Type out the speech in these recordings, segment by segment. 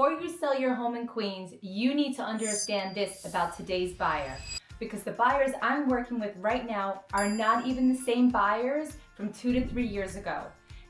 Before you sell your home in Queens, you need to understand this about today's buyer, because the buyers I'm working with right now are not even the same buyers from 2 to 3 years ago.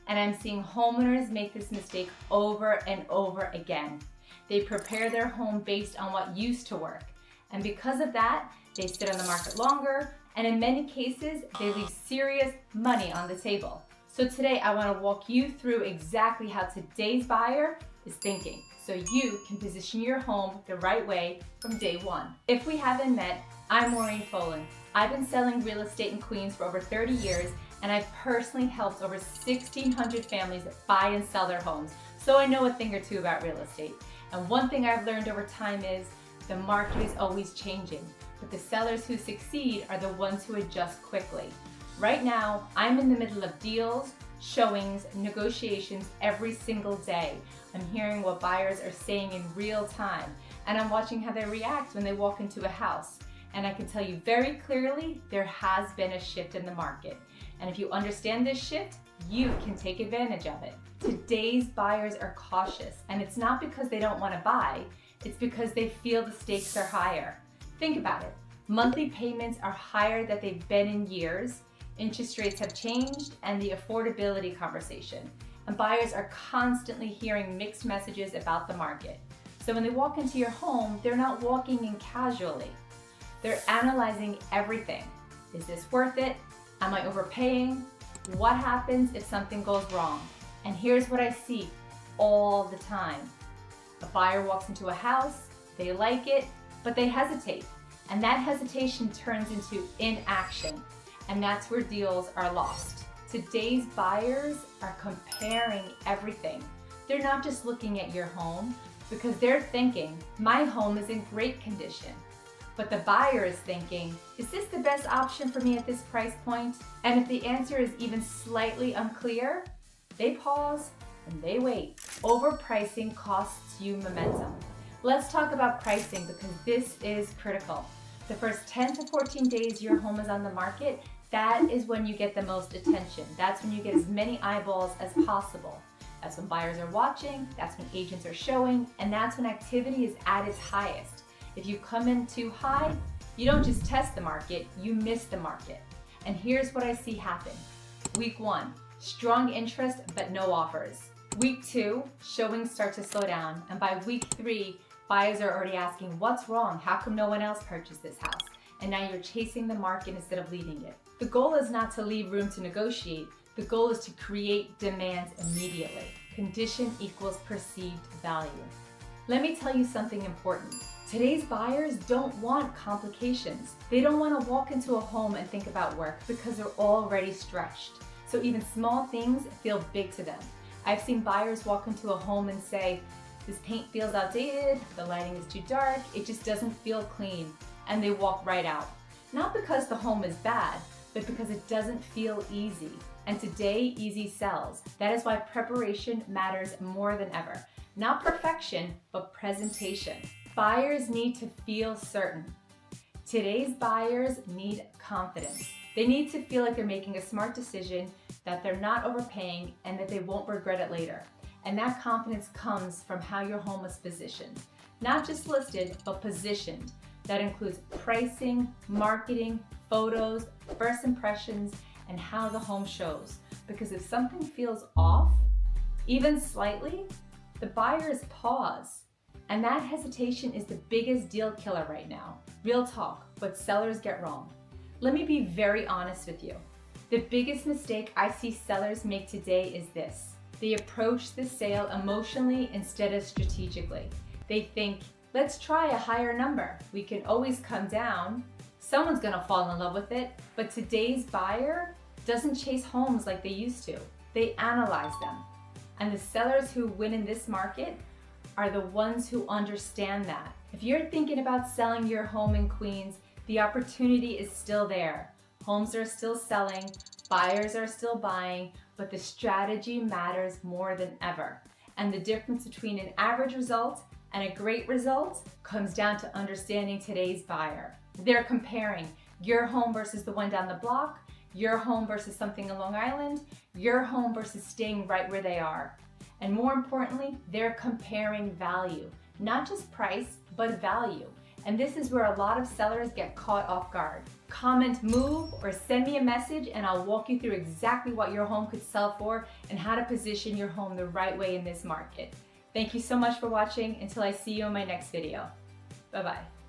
And I'm seeing homeowners make this mistake over and over again. They prepare their home based on what used to work. And because of that, they sit on the market longer, and in many cases, they leave serious money on the table. So today I want to walk you through exactly how today's buyer is thinking, so you can position your home the right way from day one. If we haven't met, I'm Maureen Folan. I've been selling real estate in Queens for over 30 years, and I've personally helped over 1,600 families buy and sell their homes, so I know a thing or two about real estate. And one thing I've learned over time is the market is always changing, but the sellers who succeed are the ones who adjust quickly. Right now, I'm in the middle of deals, showings, negotiations every single day. I'm hearing what buyers are saying in real time, and I'm watching how they react when they walk into a house. And I can tell you very clearly, there has been a shift in the market. And if you understand this shift, you can take advantage of it. Today's buyers are cautious, and it's not because they don't want to buy, it's because they feel the stakes are higher. Think about it. Monthly payments are higher than they've been in years. Interest rates have changed, and the affordability conversation. And buyers are constantly hearing mixed messages about the market. So when they walk into your home, they're not walking in casually. They're analyzing everything. Is this worth it? Am I overpaying? What happens if something goes wrong? And here's what I see all the time. A buyer walks into a house, they like it, but they hesitate. And that hesitation turns into inaction. And that's where deals are lost. Today's buyers are comparing everything. They're not just looking at your home, because they're thinking, my home is in great condition. But the buyer is thinking, is this the best option for me at this price point? And if the answer is even slightly unclear, they pause and they wait. Overpricing costs you momentum. Let's talk about pricing, because this is critical. The first 10 to 14 days your home is on the market, that is when you get the most attention. That's when you get as many eyeballs as possible. That's when buyers are watching, that's when agents are showing, and that's when activity is at its highest. If you come in too high, you don't just test the market, you miss the market. And here's what I see happen. Week 1, strong interest but no offers. Week 2, showings start to slow down, and by week 3, buyers are already asking, what's wrong? How come no one else purchased this house? And now you're chasing the market instead of leading it. The goal is not to leave room to negotiate. The goal is to create demand immediately. Condition equals perceived value. Let me tell you something important. Today's buyers don't want complications. They don't want to walk into a home and think about work because they're already stretched. So even small things feel big to them. I've seen buyers walk into a home and say, this paint feels outdated, the lighting is too dark, it just doesn't feel clean, and they walk right out. Not because the home is bad, but because it doesn't feel easy. And today, easy sells. That is why preparation matters more than ever. Not perfection, but presentation. Buyers need to feel certain. Today's buyers need confidence. They need to feel like they're making a smart decision, that they're not overpaying, and that they won't regret it later. And that confidence comes from how your home is positioned. Not just listed, but positioned. That includes pricing, marketing, photos, first impressions, and how the home shows. Because if something feels off, even slightly, the buyers pause. And that hesitation is the biggest deal killer right now. Real talk, what sellers get wrong. Let me be very honest with you. The biggest mistake I see sellers make today is this. They approach the sale emotionally instead of strategically. They think, let's try a higher number. We can always come down. Someone's gonna fall in love with it. But today's buyer doesn't chase homes like they used to. They analyze them. And the sellers who win in this market are the ones who understand that. If you're thinking about selling your home in Queens, the opportunity is still there. Homes are still selling, buyers are still buying, but the strategy matters more than ever. And the difference between an average result and a great result comes down to understanding today's buyer. They're comparing your home versus the one down the block, your home versus something in Long Island, your home versus staying right where they are. And more importantly, they're comparing value, not just price, but value. And this is where a lot of sellers get caught off guard. Comment move or send me a message and I'll walk you through exactly what your home could sell for and how to position your home the right way in this market. Thank you so much for watching. Until I see you in my next video. Bye-bye.